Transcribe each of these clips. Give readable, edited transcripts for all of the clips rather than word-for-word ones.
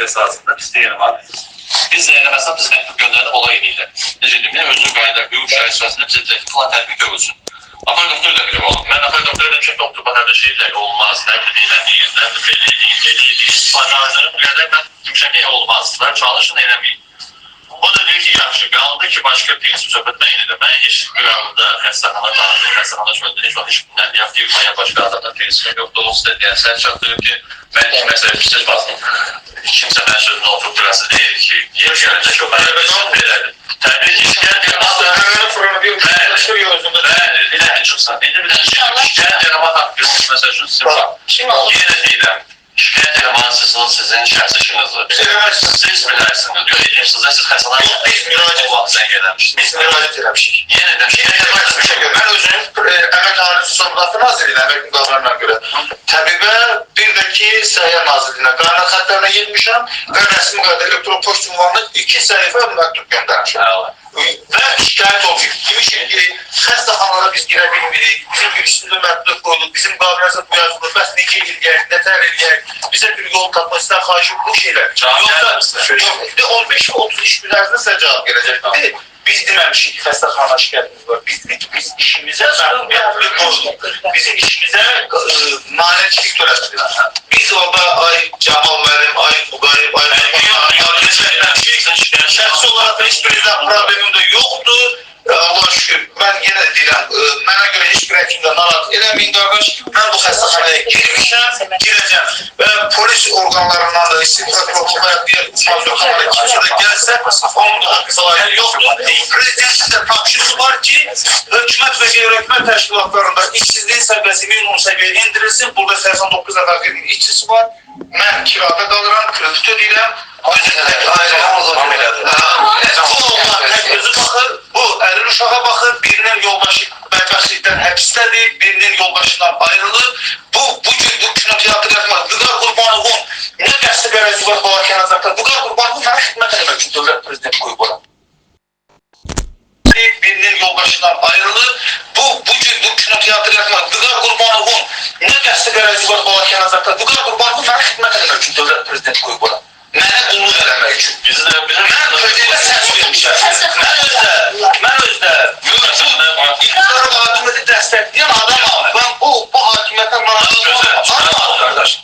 esasında biz deyilmez. Biz de eləməsən biz məktub göndərdik olay ilə. Necə deyim, nə özür qayda, hüquq şahitsəsində bizə deyək ki, falan tətbiq olsun. Apar doktor da bilir oğlum. Ben apar doktor dedim ki doktor bana da şeyler olmaz. Ne bileyim ne değil, ne değil. Pazarların bile ben demişim ki olmaz. Ben çalışın eylemeyin. O da diyor ki yaxşı, qaldı ki başka birisi söhbət mən yine de. Ben hiç bir anda xəstəxana çöldü. Hiç hiç bundan ya firmaya başka adamdan birisi yok. Dolayısıyla yani sen çatdırır ki ben hiç mesela bir şey basdım. Kimse ben sözünü oturturası değil ki. Yer gelecek o bana verirdi. Təbii ki şikayət elədi çıxsa. İndi bir dənə şikayət eləmə haqqınız məsəl üçün sizin var. Yenə deyirəm. Şikayət eləmənsizin sizin şəxsi işinizdir. Siz bilərsiniz. Yox, edirsiniz də siz xəstələr. Yox, biz müraciət eləmişik. Biz müraciət eləmişik. Yenə də şikayət eləməmişik. Mən özüm Əmək Ailesi Sorğulatma Nazirliyinə, əmək müqavilərinə görə təbibə, bir də ki, Səhiyyə Nazirliyinə qaynar xətlərinə girmişəm və rəsmi qayda elektron poçt ünvanlı 2 səhifə məktub göndərmişəm. Və şikayət olmuyor. Demişik ki, xəstəxanalara biz girə bilmirik, bizim bir üstündə məktub qoyulur, bizim qabiləsə bu yazılır, bəs necə eləyək, nətər eləyək, bizə bir yol tapmasından xahişim bu şeylər. Yoxsa 15 və 30 iş gün ərzində sizə cavab gələcəkdir. Biz deməmişik ki, xəstəxana şikayətimiz var. Biz işimizə məsuliyyətli qoyduq. Bizim işimizə maneçilik törətdik. Biz orada ay Camal müəllim, ay Buqayıb, şəxsi olaraq da heç birinizdən problemim də yoxdur. Allah şükür, mən yenə deyirəm, mənə görə heç bir həkimdə narahat eləməyin qardaş. Mən bu xəstəxanaya girmişəm, girəcəm və polis orqanlarından da istintaq protokoluna kimsə də gəlsə, onun da qısalayı yoxdur. Prezidentin də tapşırığı var ki, hökumət və qeyri-hökumət təşkilatlarında işsizliyin səviyyəsi minimum səviyyəyə indirilsin. Burada 89 nəfər işçisi var. Mən kirada qalıram, kredit ödəyirəm. Bu əlil uşağa baxır, birinin yoldaşı bədbəxtlikdən həbsdədir, birinin yoldaşından ayrılır. Bu gün bu kinoteatr yapmaz. Vüqar Qurbanovun nə qəsdi qərəzi var Balakən Azərbaycan? Vüqar Qurbanovun mənə xidmət eləmək üçün dövlət prezidenti qoyub ora. Birinin yoldaşından ayrılır. Bu gün bu kinoteatr yapmaz. Vüqar Qurbanovun nə qəsdi qərəzi var Balakən Azərbaycan? Vüqar Qurbanovun mənə xidmət eləmək üçün dövlət prezidenti qoyub ora. Mənə qulluq eləmək üçün. Mən özümə səs vermişəm. Mən özdə iqtidar hakimiyyəti dəstəkləyən adamam. Mən bu hakimiyyətdən maraqlanmam.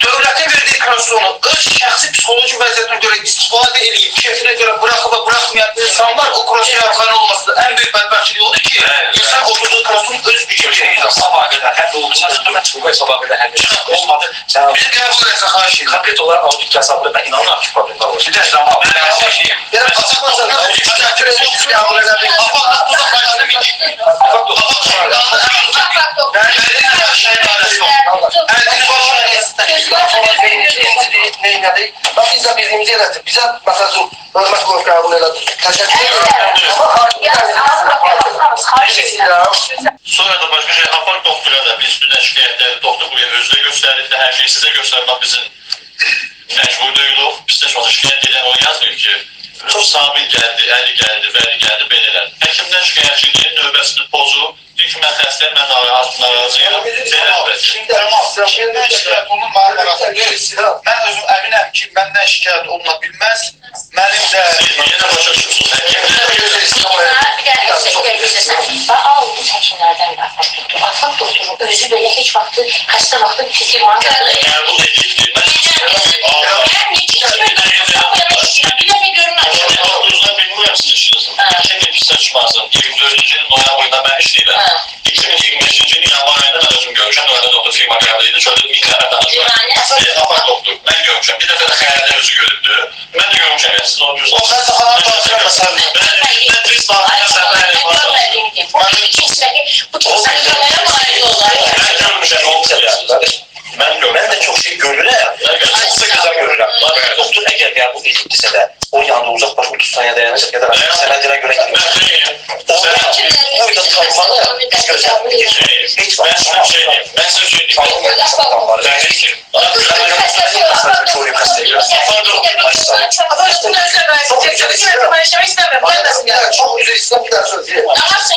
Dövlətin verdiyi konstitusiyonu öz şəxsi psixoloji vəziyyətinə görə istifadə edib, keyfinə görə bıraxıb və bıraxmayan insanlar o konstitusiyaya arxain olması ən böyük bədbəxtçilik odur ki, insan oturduğu konstitusiyonu öz gücü verir. Sabah qədər həll olduqsa, hökumət çıxıqı sabah qədər həll olmadı. Bizi qəbul edəsə xahiş edir. Konkret olaraq audit hesabında mən inanmıram ki, problemlər olur. Bir də zaman, mən açıqlayayım. Açıqlasın, təşkil edilmiş qəbul edədik. Afaq 9-da xahişini bitik. Afaq 9-da neylədik? Bax, biz də bildiyimizi elədik. Bizə, məsəl üçün, hörmət qoyub qəbul elədik. Təşəkkür edirəm. Sonra da başqa şey, apar doktora da biz bir də şikayətləri doktor buraya özdə göstərdik də hər şeyi sizə göstərmək bizim məcbur deyilik. Biz də sonra şikayət edən o yazmıyor ki, Sabit gəldi, Əli gəldi, Vəli gəldi, belələr. Həkimdən şikayətçiliyin növbəsini pozub, deyir ki, mən xəstəyəm, mən narazıyım, belədir. Şimdiden şikayət olunur, mənim arasında deyil. Mən özüm əminəm ki, məndən şikayət oluna bilməz. Mənim də... Siz yenə başa düşürsünüz, Bu həkimlərdən də afaq doktoru. Afaq doktoru özü belə heç vaxtı, xəstə vaxtı firmanı qəbul edildi. Bilmirəm sizin işiniz. 2002-də çıxmasın. 24-cü ilin noyabrında mən işləyirəm. 2025-ci ilin yanvar ayında mən özüm görmüşəm. Növədə doktor firma qəbul edildi. Şöyle 1000 nəfər danışmaq. Afaq doktor. Mən görmüşəm. Bir dəfə də xəyaldə özü görüldü. Mən də görmüşəm. Siz onu görürsünüz. O xəstəxana danışır məsələn. Mən bir saatına səfərlə Mən də çox şey görürəm. Çox da gözəl görürəm. Doktor əgər qəbul edildisə də, onun yanında uzaq baş 30 saniyə dayanacaq ya da sənədinə görə gidilir. Orada kalmanı biz gözləmirik. Heç vaxt. Ben size söyleyeyim. Çok güzel İslam bir daha söyleyeyim.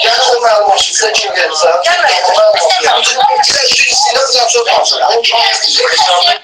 Yani o məlumatı sizə kim verirsə, o məlumatı. Bir də şu İslam bir daha söyleyeyim.